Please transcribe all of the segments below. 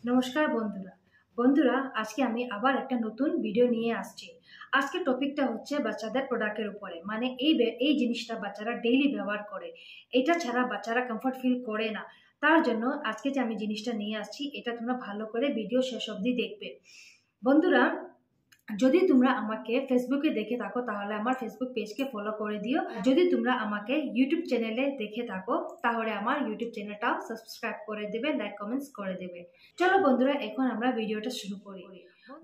নমস্কার বন্ধুরা। বন্ধুরা, আজকে আমি আবার একটা নতুন ভিডিও নিয়ে আসছি। আজকের টপিকটা হচ্ছে বাচ্চাদের প্রোডাক্টের উপরে, মানে এই জিনিসটা বাচ্চারা ডেইলি ব্যবহার করে, এটা ছাড়া বাচ্চারা কমফর্ট ফিল করে না। তার জন্য আজকে যে আমি জিনিসটা নিয়ে আসছি, এটা তোমরা ভালো করে ভিডিও শেষ অবধি দেখবে। বন্ধুরা, যদি তোমরা আমাকে ফেসবুকে দেখে থাকো তাহলে আমার ফেসবুক পেজকে ফলো করে দিও। যদি তোমরা আমাকে ইউটিউব চ্যানেলে দেখে থাকো তাহলে আমার ইউটিউব চ্যানেলটাও সাবস্ক্রাইব করে দেবে, লাইক কমেন্টস করে দেবে। চলো বন্ধুরা, এখন আমরা ভিডিওটা শুরু করি।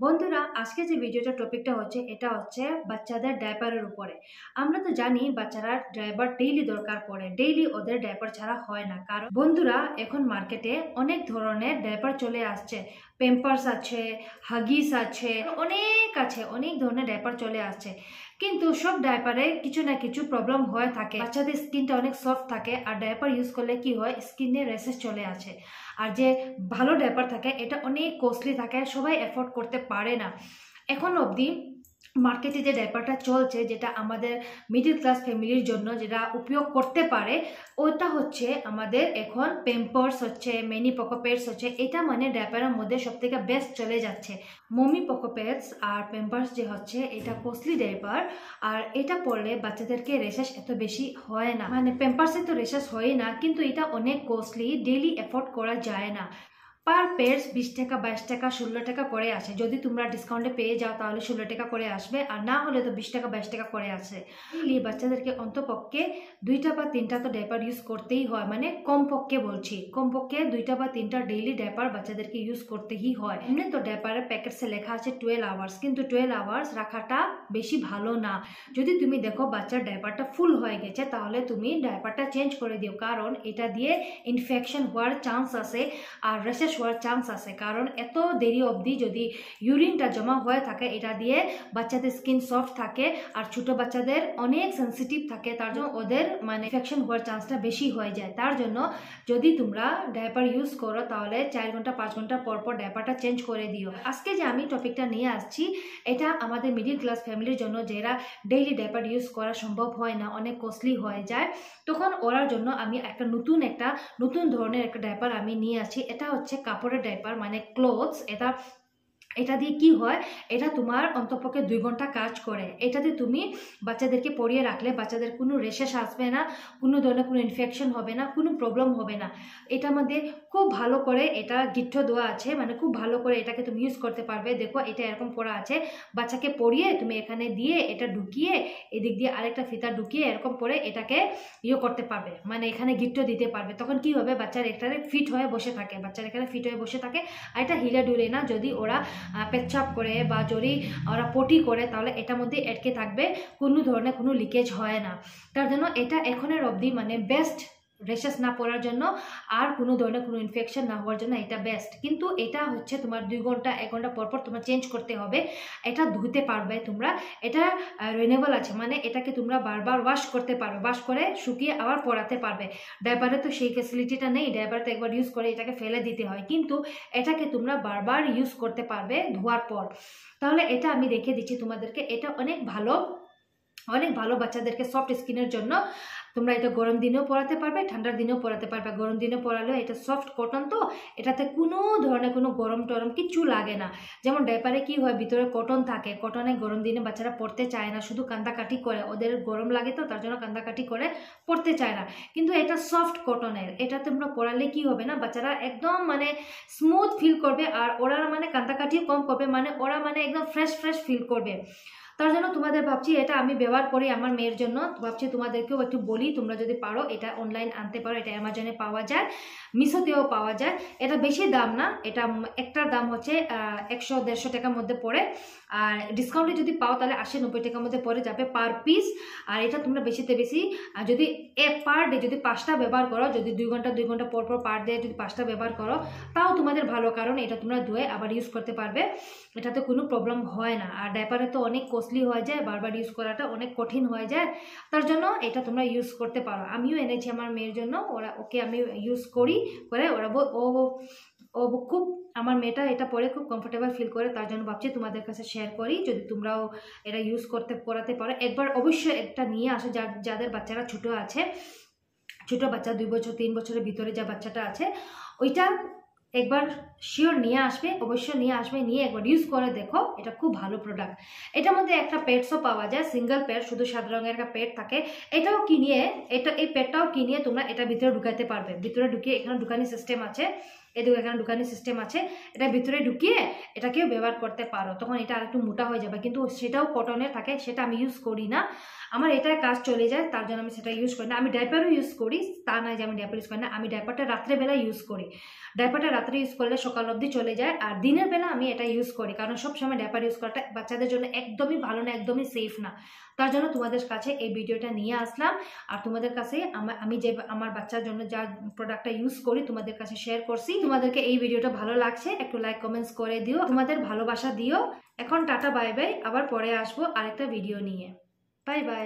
বন্ধুরা, আজকে যে ভিডিওটা টপিকটা হচ্ছে, এটা হচ্ছে বাচ্চাদের ডাইপারের উপরে। আমরা তো জানি বাচ্চারা ডাইপার ডেইলি দরকার পড়ে, ডেইলি ওদের ডাইপার ছাড়া হয় না। কারণ বন্ধুরা, এখন মার্কেটে অনেক ধরনের ডাইপার চলে আসছে। প্যাম্পার্স আছে, হাগিস আছে, অনেক ধরনের ডাইপার চলে আসছে। কিন্তু সব ডাইপারে কিছু না কিছু প্রবলেম হয়ে থাকে। বাচ্চাদের স্কিনটা অনেক সফট থাকে, আর ডাইপার ইউজ করলে কি হয়, স্কিনে র্যাশেস চলে আসে। আর যে ভালো ডাইপার থাকে এটা অনেক কস্টলি থাকে, সবাই এফোর্ড করতে পারে না। এখন অবধি মার্কেটে যে ডাইপারটা চলছে, যেটা আমাদের মিডল ক্লাস ফ্যামিলির জন্য যেটা উপয়োগ করতে পারে, ওটা হচ্ছে আমাদের এখন প্যাম্পার্স হচ্ছে, মিনি পকো প্যাডস হচ্ছে। এটা মানে ডাইপারের মধ্যে সব থেকে বেস্ট চলে যাচ্ছে। মমি পকো প্যাডস আর প্যাম্পার্স যে হচ্ছে, এটা কস্টলি ডাইপার, আর এটা পরলে বাচ্চাদেরকে রেশেস এত বেশি হয় না। মানে প্যাম্পার্সে তো রেশেস হয় না, কিন্তু এটা অনেক কস্টলি, ডেইলি এফোর্ড করা যায় না। পার পেয়ার্স 20 টাকা, 22 টাকা, 16 টাকা করে আসে। যদি তোমরা ডিসকাউন্টে পেয়ে যাও তাহলে 16 টাকা করে আসবে, আর না হলে তো 20 টাকা, 22 টাকা করে আসে। এই বাচ্চাদেরকে অন্তপক্ষে 2টা বা 3টা তো ডাইপার ইউজ করতেই হয়। মানে কমপক্ষে বলছি, কমপক্ষে 2টা বা 3টা ডেইলি ডাইপার বাচ্চাদেরকে ইউজ করতেই হয়। এমনি তো ডাইপারের প্যাকেটসে লেখা আছে 12 আওয়ার্স, কিন্তু 12 আওয়ার্স রাখাটা বেশি ভালো না। যদি তুমি দেখো বাচ্চার ডাইপারটা ফুল হয়ে গেছে, তাহলে তুমি ডাইপারটা চেঞ্জ করে দিও, কারণ এটা দিয়ে ইনফেকশন হওয়ার চান্স আছে আর রেশেস হওয়ার চান্স আছে। কারণ এত দেরি অবধি যদি ইউরিনটা জমা হয়ে থাকে, এটা দিয়ে বাচ্চাদের স্কিন সফট থাকে, আর ছোট বাচ্চাদের অনেক সেন্সিটিভ থাকে, তার জন্য ওদের মানে ইনফেকশন হওয়ার চান্সটা বেশি হয়ে যায়। তার জন্য যদি তোমরা ডাইপার ইউজ করো তাহলে 4 ঘন্টা 5 ঘন্টা পর পর ডাইপারটা চেঞ্জ করে দিও। আজকে যে আমি টপিকটা নিয়ে আসছি, এটা আমাদের মিডিল ক্লাস ফ্যামিলির জন্য, যারা ডেইলি ডাইপার ইউজ করা সম্ভব হয় না, অনেক কস্টলি হয়ে যায়, তখন ওরার জন্য আমি একটা নতুন ধরনের একটা ডাইপার আমি নিয়ে আসি। এটা হচ্ছে কাপড়ের ডাইপার, মানে ক্লোথস। এটা দিয়ে কি হয়, এটা তোমার অন্তপক্ষে 2 ঘন্টা কাজ করে। এটাতে তুমি বাচ্চাদেরকে পরিয়ে রাখলে বাচ্চাদের কোনো রেশেস আসবে না, কোনো ধরনের কোনো ইনফেকশন হবে না, কোনো প্রবলেম হবে না। এটার মধ্যে খুব ভালো করে এটা গিট্টো দেওয়া আছে, মানে খুব ভালো করে এটাকে তুমি ইউজ করতে পারবে। দেখো এটা এরকম পরা আছে, বাচ্চাকে পরিয়ে তুমি এখানে দিয়ে এটা ঢুকিয়ে, এদিক দিয়ে আরেকটা ফিতা ঢুকিয়ে এরকম করে এটাকে করতে পারবে, মানে এখানে গিট্টো দিতে পারবে। তখন কি হবে, বাচ্চার এখানে ফিট হয়ে বসে থাকে, আর এটা হিলে ডুলে না। যদি ওরা পেচ্ছাপ করে বা যদি ওরা পটি করে, তাহলে এটার মধ্যে আটকে থাকবে, কোনো ধরনের কোনো লিকেজ হয় না। তার জন্য এটা এখনের অবধি মানে বেস্ট, রেশেস না পড়ার জন্য আর কোনো ধরনের কোনো ইনফেকশন না হওয়ার জন্য এটা বেস্ট। কিন্তু এটা হচ্ছে তোমার 2 ঘন্টা 1 ঘন্টা পরপর তোমার চেঞ্জ করতে হবে। এটা ধুতে পারবে তোমরা, এটা রিনিউয়েবল আছে, মানে এটাকে তোমরা বারবার ওয়াশ করতে পারবে, ওয়াশ করে শুকিয়ে আবার পরাতে পারবে। ডাইপারে তো সেই ফ্যাসিলিটিটা নেই, ডাইপারে তো একবার ইউজ করে এটাকে ফেলে দিতে হয়, কিন্তু এটাকে তোমরা বারবার ইউজ করতে পারবে ধোয়ার পর। তাহলে এটা আমি রেখে দিচ্ছি তোমাদেরকে। এটা অনেক ভালো বাচ্চাদেরকে সফট স্কিনের জন্য। তোমরা এটা গরম দিনেও পরাতে পারবে, ঠান্ডার দিনেও পরাতে পারবে। গরম দিনে পরালেও এটা সফট কটন, তো এটাতে কোনো ধরনের কোনো গরম টরম কিচ্ছু লাগে না। যেমন ডাইপারে কি হয়, ভিতরে কটন থাকে, কটনে গরম দিনে বাচ্চারা পরতে চায় না, শুধু কান্দাকাটি করে, ওদের গরম লাগে তো তার জন্য কান্দাকাটি করে পরতে চায় না। কিন্তু এটা সফট কটনের, এটা তোমরা পরালে কি হবে না, বাচ্চারা একদম মানে স্মুথ ফিল করবে, আর ওরা মানে কান্দাকাটিও কম করবে, মানে ওরা মানে একদম ফ্রেশ ফিল করবে। তার জন্য তোমাদের ভাবছি, এটা আমি ব্যবহার করি আমার মেয়ের জন্য, ভাবছি তোমাদেরকেও একটু বলি, তোমরা যদি পারো এটা অনলাইন আনতে পারো। এটা অ্যামাজনে পাওয়া যায়, মিশোতেও পাওয়া যায়। এটা বেশি দাম না, এটা একটার দাম হচ্ছে 100-150 টাকার মধ্যে পড়ে, আর ডিসকাউন্টে যদি পাও তাহলে 80-90 টাকার মধ্যে পড়ে যাবে পার পিস। আর এটা তোমরা বেশিতে বেশি যদি পার ডে যদি 5টা ব্যবহার করো, যদি 2 ঘন্টা পর পার ডে যদি 5টা ব্যবহার করো, তাও তোমাদের ভালো, কারণ এটা তোমরা ধুয়ে আবার ইউজ করতে পারবে, এটাতে কোনো প্রবলেম হয় না। আর ডাইপারে তো অনেক কস্টলি হয়ে যায়, বারবার ইউজ করাটা অনেক কঠিন হয়ে যায়, তার জন্য এটা তোমরা ইউজ করতে পারো। আমিও এনেছি আমার মেয়ের জন্য, ওকে আমি ইউজ করে ওরা ও খুব, আমার মেয়েটা এটা পরে খুব কমফোর্টেবল ফিল করে, তার জন্য ভাবছি তোমাদের কাছে শেয়ার করি, যদি তোমরাও এটা ইউজ করাতে পারো। একবার অবশ্যই একটা নিয়ে আসো, যাদের বাচ্চারা ছোট আছে, ছোট বাচ্চা 2 বছর 3 বছরের ভিতরে যা বাচ্চাটা আছে, ওইটা একবার শিওর নিয়ে আসবে, অবশ্যই নিয়ে আসবে, নিয়ে একবার ইউজ করে দেখো, এটা খুব ভালো প্রোডাক্ট। এটার মধ্যে একটা পেডসও পাওয়া যায়, সিঙ্গেল পেড, শুধু সাদা রঙের একটা পেড থাকে। এটাও কিনিয়ে, এই পেডটাও কিনিয়ে তোমরা এটা ভিতরে ঢুকাইতে পারবে। ভিতরে ঢুকিয়ে এখানে ঢুকানি সিস্টেম আছে, এদিকে এখানে ঢুকানি সিস্টেম আছে, এটা ভিতরে ঢুকিয়ে এটাকেও ব্যবহার করতে পারো। তখন এটা আরেকটু মোটা হয়ে যাবে, কিন্তু সেটাও কটনের থাকে, সেটা আমি ইউজ করি না। আমার এটার কাজ চলে যায়, তার জন্য আমি সেটা ইউজ করি না। আমি ডাইপারও ইউজ করি, তা নয় যে আমি ডাইপার ইউজ করি না। আমি ডাইপারটা রাত্রেবেলা ইউজ করি। ডাইপারটা রাত্রে ইউজ করলে সকাল অবধি চলে যায়, আর দিনের বেলা আমি এটা ইউজ করি, কারণ সবসময় ডাইপার ইউজ করাটা বাচ্চাদের জন্য একদমই ভালো না, একদমই সেফ না। তার জন্য তোমাদের কাছে এই ভিডিওটা নিয়ে আসলাম, আর তোমাদের কাছে আমি যে আমার বাচ্চার জন্য যা প্রোডাক্টটা ইউজ করি তোমাদের কাছে শেয়ার করছি। তোমাদেরকে এই ভিডিওটা ভালো লাগছে, একটু লাইক কমেন্টস করে দিও, তোমাদের ভালোবাসা দিও। এখন টাটা বাই বাই, আবার পরে আসবো আরেকটা ভিডিও নিয়ে। Bye bye.